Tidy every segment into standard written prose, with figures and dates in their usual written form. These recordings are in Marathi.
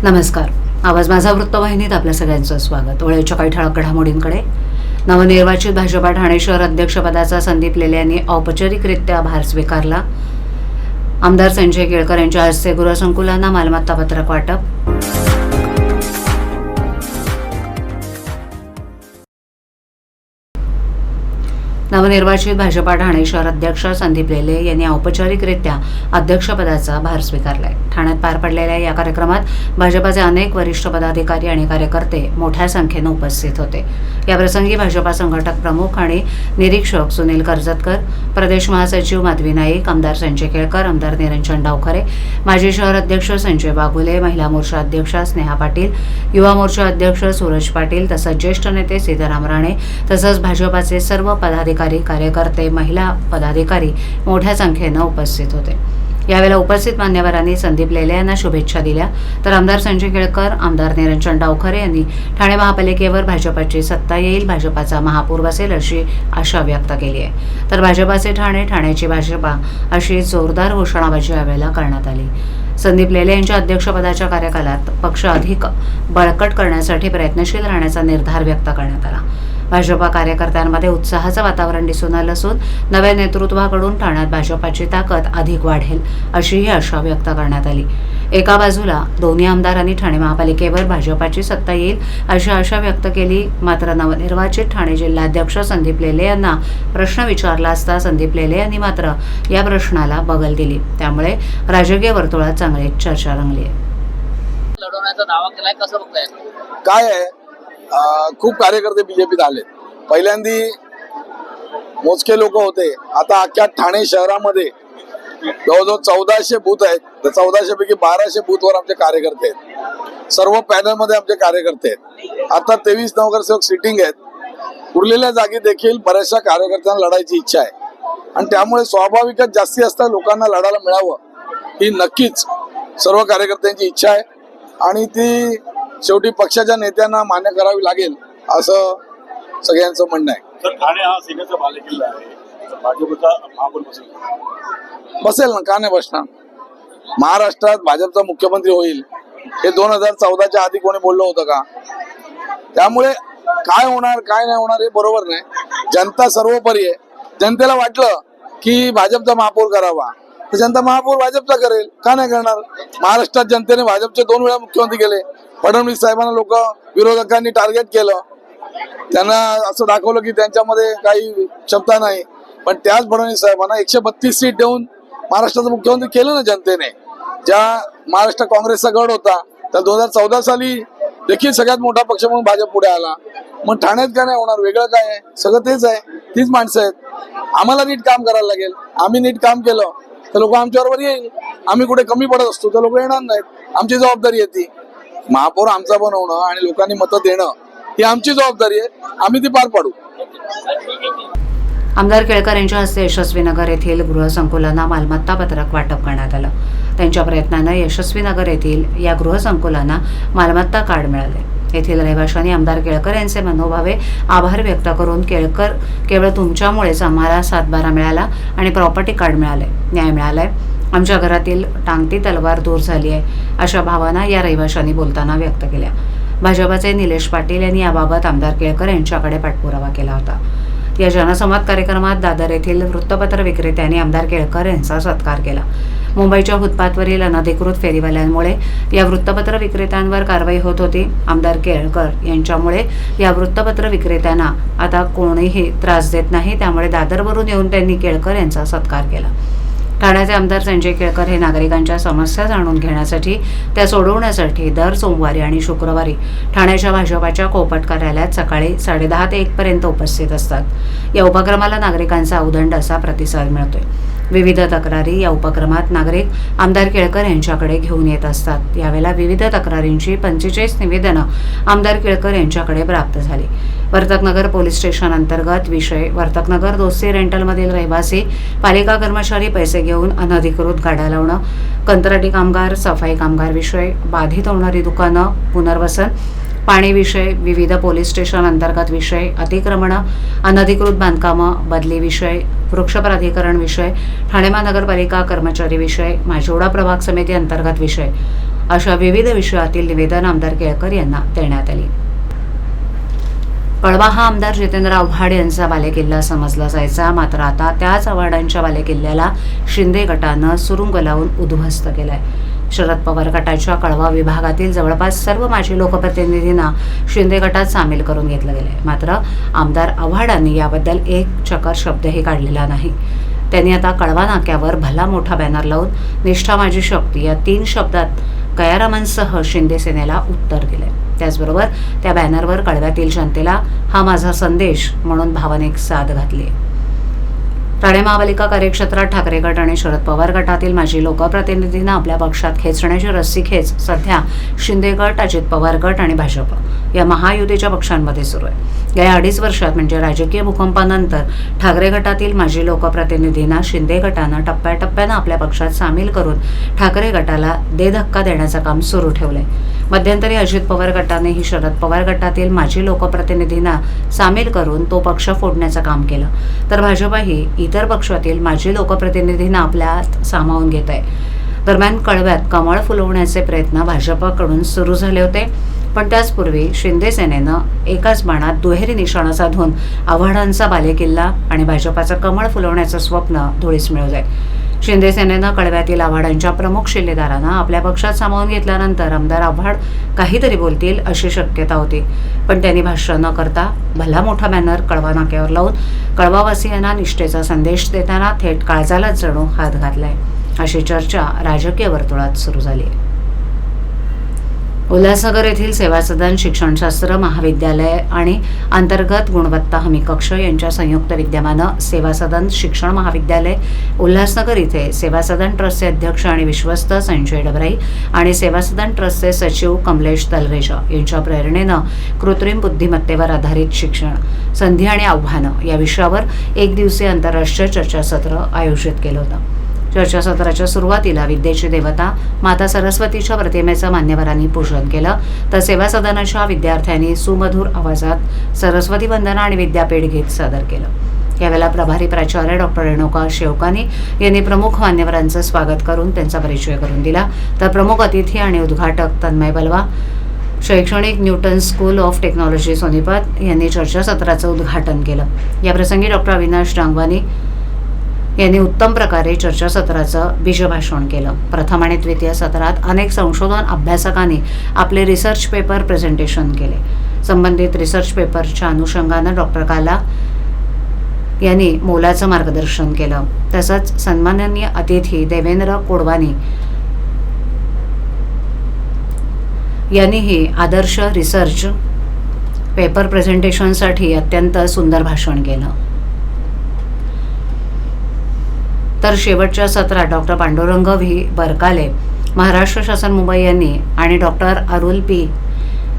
नमस्कार. आवाज माझा वृत्तवाहिनीत आपल्या सगळ्यांचं स्वागत. वेळेच्या काही ठळक घडामोडींकडे. नवनिर्वाचित भाजपा ठाणे शहर अध्यक्षपदाचा संदीप लेले यांनी औपचारिकरित्या भार स्वीकारला. आमदार संजय केळकर यांच्या हस्ते गृहसंकुलांना मालमत्ता पत्रक वाटप. नवनिर्वाचित भाजपा ठाणे शहर अध्यक्ष संदीप लेले यांनी औपचारिकरित्या अध्यक्षपदाचा भार स्वीकारलाय. ठाण्यात पार पडलेल्या या कार्यक्रमात भाजपाचे अनेक वरिष्ठ पदाधिकारी आणि कार्यकर्ते मोठ्या संख्येने उपस्थित होते. याप्रसंगी भाजपा संघटक प्रमुख आणि निरीक्षक सुनील कर्जतकर, प्रदेश महासचिव माधवी नाईक, आमदार संजय केळकर, आमदार निरंजन डावखरे, माजी शहर अध्यक्ष संजय बागुले, महिला मोर्चा अध्यक्ष स्नेहा पाटील, युवा मोर्चा अध्यक्ष सूरज पाटील तसंच ज्येष्ठ नेते सीताराम राणे तसंच भाजपाचे सर्व पदाधिकारी, कार्यकर्ते, महिला पदाधिकारी मोठ्या संख्येने उपस्थित होते. यावेळेला उपस्थित मान्यवरांनी संदीप लेले यांना शुभेच्छा दिल्या. तर आमदार संजय केळकर, आमदार निरंजन डावखरे यांनी ठाणे महापालिकेवर भाजपाची सत्ता येईल, भाजपाचा महापूर बसेल अशी आशा व्यक्त केली आहे. तर भाजपाचे ठाणे, ठाण्याची भाजपा अशी जोरदार घोषणाबाजी यावेळेला करण्यात आली. संदीप लेले यांच्या अध्यक्षपदाच्या कार्यकालात पक्ष अधिक बळकट करण्यासाठी प्रयत्नशील राहण्याचा निर्धार व्यक्त करण्यात आला. भाजपा कार्यकर्त्यांमध्ये उत्साहाचं वातावरण दिसून आलं असून नव्या नेतृत्वाकडून ठाण्यात भाजपाची ताकद अधिक वाढेल अशीही आशा व्यक्त करण्यात आली. एका बाजूला दोन्ही आमदारांनी ठाणे महापालिकेवर भाजपाची सत्ता येईल अशी आशा व्यक्त केली. मात्र नवनिर्वाचित ठाणे जिल्हाध्यक्ष संदीप लेले यांना प्रश्न विचारला असता संदीप लेले यांनी मात्र या प्रश्नाला बगल दिली. त्यामुळे राजकीय वर्तुळात चांगली चर्चा रंगली आहे. लढवण्याचा दावा केलाय, कसं बघताय? काय आहे, खूप कार्यकर्ते बीजेपीत आले. पहिल्यांदी मोजके लोक होते, आता अख्ख्या ठाणे शहरामध्ये जवळजवळ 1400 बूथ आहेत. तर 1400 पैकी 1200 बूथवर आमचे कार्यकर्ते आहेत. सर्व पॅनलमध्ये आमचे कार्यकर्ते आहेत. आता 23 नगरसेवक सिटिंग आहेत. उरलेल्या जागी देखील बऱ्याचशा कार्यकर्त्यांना लढायची इच्छा आहे आणि त्यामुळे स्वाभाविकच जास्तीत जास्त लोकांना लढायला मिळावं ही नक्कीच सर्व कार्यकर्त्यांची इच्छा आहे आणि ती शेवटी पक्षाच्या नेत्यांना मान्य करावी लागेल असं सगळ्यांचं म्हणणं आहे. तर ठाणे हा सेनेचा बालेकिल्ला आहे, भाजपचा महापौर बसेल ना, का नाही बसणार? महाराष्ट्रात भाजपचा मुख्यमंत्री होईल हे 2014च्या आधी कोणी बोललं होतं का? त्यामुळे काय होणार काय नाही होणार हे बरोबर नाही. जनता सर्वोपरी आहे. जनतेला वाटलं की भाजपचा महापौर करावा तर जनता महापौर भाजपचा करेल, का नाही करणार? महाराष्ट्रात जनतेने भाजपचे 2 वेळा मुख्यमंत्री केले. फडणवीस साहेबांना लोक विरोधकांनी टार्गेट केलं, त्यांना असं दाखवलं की त्यांच्यामध्ये काही क्षमता नाही, पण त्याच फडणवीस साहेबांना 132 सीट देऊन महाराष्ट्राचं मुख्यमंत्री केलं ना जनतेने. ज्या महाराष्ट्र काँग्रेसचा गड होता तर 2014 साली देखील सगळ्यात मोठा पक्ष म्हणून भाजप पुढे आला. मग ठाण्यात काय नाही होणार? वेगळं काय आहे? सगळं तेच आहे, तीच माणसं आहेत. आम्हाला नीट काम करायला लागेल. आम्ही नीट काम केलं तर लोक आमच्याबरोबर येईल. आम्ही कुठे कमी पडत असतो तर लोक येणार नाहीत. आमची जबाबदारी आहे ती. महापौर आमचा बनवणं आणि लोकांनी मतं देणं ही आमची जबाबदारी आहे. आम्ही ती पार पाडू. आमदार केळकर यांच्या हस्ते यशस्वीनगर येथील गृहसंकुलांना मालमत्ता पत्रक वाटप करण्यात आलं. त्यांच्या प्रयत्नानं यशस्वीनगर येथील या गृहसंकुलांना मालमत्ता कार्ड मिळाले. येथील रहिवाशांनी आमदार केळकर यांचे मनोभावे आभार व्यक्त करून केळकर केवळ तुमच्यामुळेच आम्हाला 7/12 मिळाला आणि प्रॉपर्टी कार्ड मिळाले, न्याय मिळालाय, आमच्या घरातील टांगती तलवार दूर झाली आहे अशा भावना या रहिवाशांनी बोलताना व्यक्त केल्या. भाजपाचे निलेश पाटील यांनी याबाबत आमदार केळकर यांच्याकडे पाठपुरावा केला होता. या जनसंवाद कार्यक्रमात दादर येथील वृत्तपत्र विक्रेत्यांनी आमदार केळकर यांचा सत्कार केला. मुंबईच्या फुटपाथवरील अनधिकृत फेरीवाल्यांमुळे या वृत्तपत्र विक्रेत्यांवर कारवाई होत होती. आमदार केळकर यांच्यामुळे या वृत्तपत्र विक्रेत्यांना आता कोणीही त्रास देत नाही. त्यामुळे दादरवरून येऊन त्यांनी केळकर यांचा सत्कार केला. ठाण्याचे आमदार संजय केळकर हे नागरिकांच्या समस्या जाणून घेण्यासाठी, त्या सोडवण्यासाठी दर सोमवारी आणि शुक्रवारी ठाण्याच्या भाजपाच्या कोपट कार्यालयात सकाळी 10:30 ते 1 पर्यंत उपस्थित असतात. या उपक्रमाला नागरिकांचा उदंड असा प्रतिसाद मिळतोय. विविध तक्रारी या उपक्रमात नागरिक आमदार केळकर यांच्याकडे घेऊन येत असतात. यावेळेला विविध तक्रारींची 45 निवेदनं आमदार केळकर यांच्याकडे प्राप्त झाली. वर्तकनगर पोलीस स्टेशन अंतर्गत विषय वर्तकनगर दोस्ती रेंटलमधील रहिवासी पालिका कर्मचारी पैसे घेऊन अनधिकृत गाड्या लावणं, कंत्राटी कामगार, सफाई कामगार विषय, बाधित होणारी दुकानं, पुनर्वसन, पाणी विषय, विविध पोलीस स्टेशन अंतर्गत विषय, अतिक्रमण, अनधिकृत बांधकामं, बदली विषय, वृक्ष प्राधिकरण विषय, ठाणे महानगरपालिका कर्मचारी विषय, माजिवडा प्रभाग समिती अंतर्गत विषय अशा विविध विषयातील निवेदन आमदार केळकर यांना देण्यात आली. कळवा हा आमदार जितेंद्र आव्हाड यांचा बालेकिल्ला समजला जायचा, मात्र आता त्याच आव्हाडांच्या बालेकिल्ल्याला शिंदे गटानं सुरुंग लावून उद्ध्वस्त केलाय. शरद पवार गटाच्या कळवा विभागातील जवळपास सर्व माजी लोकप्रतिनिधींना शिंदे गटात सामील करून घेतलं गेलंय. मात्र आमदार आव्हाडांनी याबद्दल एक चकार शब्दही काढलेला नाही. त्यांनी आता कळवा नाक्यावर भला मोठा बॅनर लावून निष्ठा माझी शक्ती या 3 शब्दात गयारामांसह शिंदे सेनेला उत्तर दिले. त्याचबरोबर त्या बॅनरवर कळव्यातील जनतेला हा माझा संदेश म्हणून भावनिक साद घातली. ठाणे महापालिका कार्यक्षेत्रात ठाकरे गट आणि शरद पवार गटातील माजी लोकप्रतिनिधींना आपल्या पक्षात खेचण्याची रस्सीखेच सध्या शिंदे गट, अजित पवार गट आणि भाजप या महायुतीच्या पक्षांमध्ये सुरू आहे. गेल्या 2.5 वर्षात म्हणजे राजकीय भूकंपानंतर ठाकरे गटातील माजी लोकप्रतिनिधींना शिंदे गटानं टप्प्याटप्प्यानं आपल्या पक्षात सामील करून ठाकरे गटाला धक्का देण्याचं काम सुरू ठेवलंय. मध्यंतरी अजित पवार गटानेही शरद पवार गटातील माजी लोकप्रतिनिधींना सामील करून तो पक्ष फोडण्याचं काम केलं, तर भाजपही इतर पक्षातील माजी लोकप्रतिनिधींना आपल्यात सामावून घेत आहे. दरम्यान कळव्यात कमळ फुलवण्याचे प्रयत्न भाजपकडून सुरू झाले होते, पण त्याचपूर्वी शिंदे सेनेनं एकाच बाणात दुहेरी निशाणा साधून आव्हाडांचा बालेकिल्ला आणि भाजपाचं कमळ फुलवण्याचं स्वप्न धुळीस मिळवलंय. शिंदे सेनेनं कळव्यातील आव्हाडांच्या प्रमुख शिल्लेदारांना आपल्या पक्षात सामावून घेतल्यानंतर आमदार आव्हाड काहीतरी बोलतील अशी शक्यता होती, पण त्यांनी भाष्य न करता भला मोठा बॅनर कळवा नाक्यावर लावून कळवावासियांना निष्ठेचा संदेश देताना थेट काळजालाच जणू हात घातलाय, अशी चर्चा राजकीय वर्तुळात सुरू झाली. उल्हासनगर येथील सेवा सदन शिक्षणशास्त्र महाविद्यालय आणि अंतर्गत गुणवत्ता हमी कक्ष यांच्या संयुक्त विद्यमानं सेवा सदन शिक्षण महाविद्यालय उल्हासनगर इथे सेवा सदन ट्रस्टचे अध्यक्ष आणि विश्वस्त संजय डबराई आणि सेवा सदन ट्रस्टचे सचिव कमलेश तलरेजा यांच्या प्रेरणेनं कृत्रिम बुद्धिमत्तेवर आधारित शिक्षण संधी आणि आव्हानं या विषयावर 1 दिवसीय आंतरराष्ट्रीय चर्चासत्र आयोजित केलं होतं. चर्चासत्राच्या सुरुवातीला विद्येची देवता माता सरस्वतीच्या प्रतिमेचं मान्यवरांनी पूजन केलं, तर सेवा सदनाच्या विद्यार्थ्यांनी सुमधुर आवाजात सरस्वती वंदना आणि विद्यापीठ गीत सादर केलं. यावेळेला प्रभारी प्राचार्य डॉक्टर रेणुका शेवकानी यांनी प्रमुख मान्यवरांचं स्वागत करून त्यांचा परिचय करून दिला, तर प्रमुख अतिथी आणि उद्घाटक तन्मय बलवा, शैक्षणिक Newton school of technology Sonipat यांनी चर्चासत्राचं उद्घाटन केलं. याप्रसंगी डॉक्टर अविनाश डांगवानी यांनी उत्तम प्रकारे चर्चासत्राचं बीजभाषण केलं. प्रथम आणि द्वितीय सत्रात अनेक संशोधन अभ्यासकांनी आपले रिसर्च पेपर प्रेझेंटेशन केले. संबंधित रिसर्च पेपरच्या अनुषंगानं डॉक्टर काला यांनी मोलाचं मार्गदर्शन केलं. तसंच सन्माननीय अतिथी देवेंद्र कोडवानी यांनीही आदर्श रिसर्च पेपर प्रेझेंटेशनसाठी अत्यंत सुंदर भाषण केलं. तर शेवटच्या सत्रात डॉक्टर पांडुरंग व्ही बरकाले, महाराष्ट्र शासन मुंबई यांनी आणि डॉक्टर अरुल पी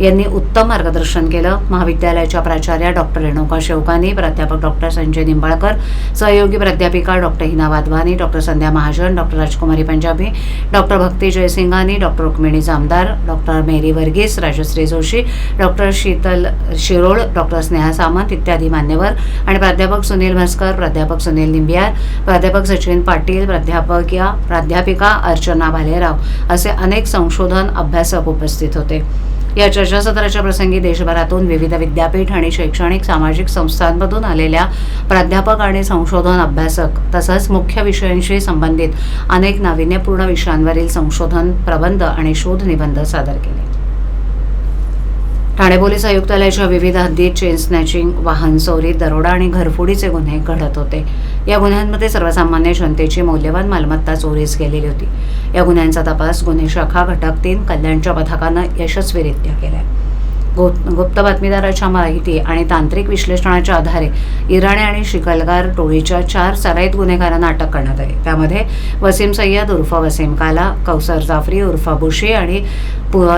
यांनी उत्तम मार्गदर्शन केलं. महाविद्यालयाच्या प्राचार्या डॉक्टर रेणुका शेवकानी, प्राध्यापक डॉक्टर संजय निंबाळकर, सहयोगी प्राध्यापिका डॉक्टर हिना वाधवानी, डॉक्टर संध्या महाजन, डॉक्टर राजकुमारी पंजाबी, डॉक्टर भक्ती जयसिंगानी, डॉक्टर रुक्मिणी जामदार, डॉक्टर मेरी वर्गीस, राजश्री जोशी, डॉक्टर शीतल शिरोळ, डॉक्टर स्नेहा सामंत इत्यादी मान्यवर आणि प्राध्यापक सुनील भास्कर, प्राध्यापक सुनील निंबियार, प्राध्यापक सचिन पाटील, प्राध्यापिका अर्चना भालेराव असे अनेक संशोधन अभ्यासक उपस्थित होते. या चर्चासत्राच्या प्रसंगी देशभरातून विविध विद्यापीठ आणि शैक्षणिक सामाजिक संस्थांमधून आलेल्या प्राध्यापक आणि संशोधन अभ्यासक तसंच मुख्य विषयांशी संबंधित अनेक नाविन्यपूर्ण विषयांवरील संशोधन प्रबंध आणि शोध निबंध सादर केले. ठाणे पोलीस आयुक्तालयाच्या विविध हद्दीत चेन स्नॅचिंग, वाहन चोरी, दरोडा आणि घरफोडीचे गुन्हे घडत होते. या गुन्ह्यांमध्ये सर्वसामान्य जनतेची मौल्यवान मालमत्ता चोरीस गेलेली होती. या गुन्ह्यांचा तपास गुन्हे शाखा घटक 3 कल्याणच्या पथकानं यशस्वीरित्या केलाय. गुप्त बातमीदाराच्या माहिती आणि तांत्रिक विश्लेषणाच्या आधारे इराणी आणि शिकलगार टोळीच्या 4 सराईत गुन्हेगारांना अटक करण्यात आली. त्यामध्ये वसीम सय्यद उर्फ वसीम काला, कौसर जाफरी उर्फ बुशी आणि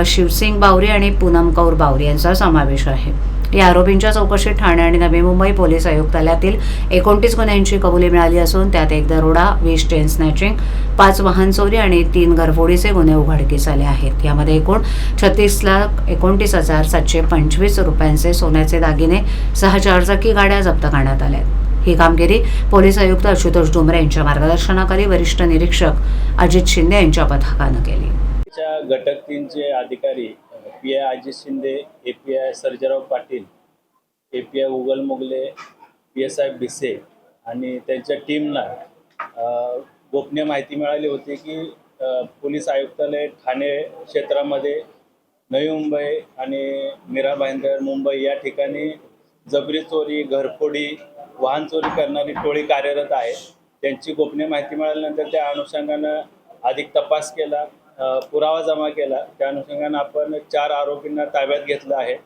शिवसिंग बावरी आणि पूनम कौर बावरी यांचा समावेश आहे. या आरोपींच्या चौकशीत ठाणे आणि नवी मुंबई पोलीस आयुक्तालयातील 29 गुन्ह्यांची कबुली मिळाली असून त्यात 1 दरोडा, 20 चेन स्नॅचिंग, 5 वाहन चोरी आणि 3 घरफोडीचे गुन्हे उघडकीस आले आहेत. यामध्ये एकूण 36,29,725 रुपयांचे सोन्याचे दागिने, 6 चारचाकी गाड्या जप्त करण्यात आल्या. ही कामगिरी पोलीस आयुक्त आशुतोष डुमरे यांच्या मार्गदर्शनाखाली वरिष्ठ निरीक्षक अजित शिंदे यांच्या पथकानं केली. महाराष्ट्राच्या घटक 3चे अधिकारी पी.आय. अजित शिंदे, ए.पी.आय. सर्जेराव पाटील, ए.पी.आय. उगल मोगले, पी.एस.आय. भिसे आणि त्यांच्या टीमला गोपनीय माहिती मिळाली होती की पोलीस आयुक्तालय ठाणे क्षेत्रामध्ये नवी मुंबई आणि मीरा भाईंदर मुंबई या ठिकाणी जबरी चोरी, घरफोडी, वाहन चोरी करणारी टोळी कार्यरत आहे. त्यांची गोपनीय माहिती मिळाल्यानंतर त्या अनुषंगानं अधिक तपास केला, पुरावा जमा केला. त्या अनुषंगानं आपण 4 आरोपींना ताब्यात घेतलं आहे.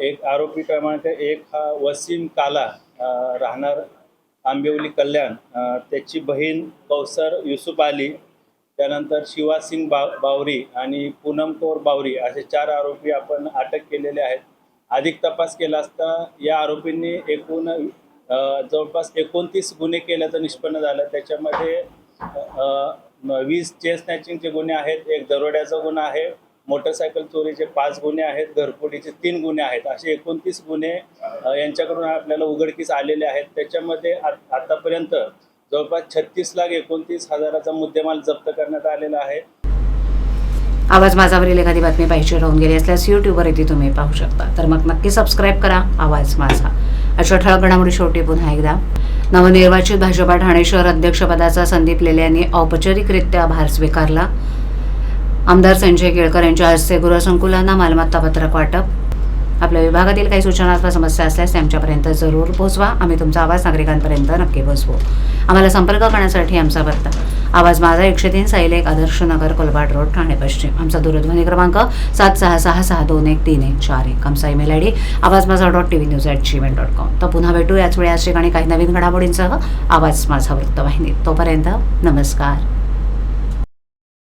एक आरोपी क्रमांक 1 हा वसीम काला, राहणार आंबिवली कल्याण, त्याची बहीण कौसर युसुफ अली, त्यानंतर शिवा सिंग बावरी आणि पूनम कौर बावरी असे 4 आरोपी आपण अटक केलेले आहेत. अधिक तपास केला असता या आरोपींनी एकूण जवळपास 29 गुन्हे केल्याचं निष्पन्न झालं. त्याच्यामध्ये 20 चेन स्नॅचिंगचे गुन्हे आहेत, 1 दरोड्याचा गुन्हा आहे, मोटरसायकल चोरीचे 5 गुन्हे आहेत, घरफोडीचे 3 गुन्हे आहेत. असे 29 गुन्हे यांच्याकडून आपल्याला उघडकीस आलेले आहेत. त्याच्यामध्ये आतापर्यंत जवळपास 36,29,000चा मुद्देमाल जप्त करण्यात आलेला आहे. आवाज माझावरील एखादी बातमी पाहिजे राहून गेली असल्यास यूट्यूबवरती तुम्ही पाहू शकता. तर मग नक्की सबस्क्राईब करा आवाज माझा. अशा ठळक घडामोडी शेवटी पुन्हा एकदा. नवनिर्वाचित भाजपा ठाणे शहर अध्यक्षपदाचा संदीप लेले यांनी औपचारिकरित्या भार स्वीकारला. आमदार संजय केळकर यांच्या हस्ते गृहसंकुलांना मालमत्ता पत्रक वाटप. आपल्या विभागातील काही सूचना अथवा समस्या असल्यास आमच्यापर्यंत जरूर पोहोचवा. आम्ही तुमचा आवाज नागरिकांपर्यंत नक्की पोहोचवू. आम्हाला संपर्क करण्यासाठी आमचा पत्ता आवाज माझा 103 साईल 1 आदर्श नगर कोलबाड रोड ठाणे पश्चिम. आमचा दूरध्वनी क्रमांक 7666213141. आमचा ईमेल ID avazmaza.tvnews@gmail.com. तर पुन्हा भेटू याच वेळी याच ठिकाणी काही नवीन घडामोडींसह आवाज माझा वृत्तवाहिनीत. तोपर्यंत नमस्कार.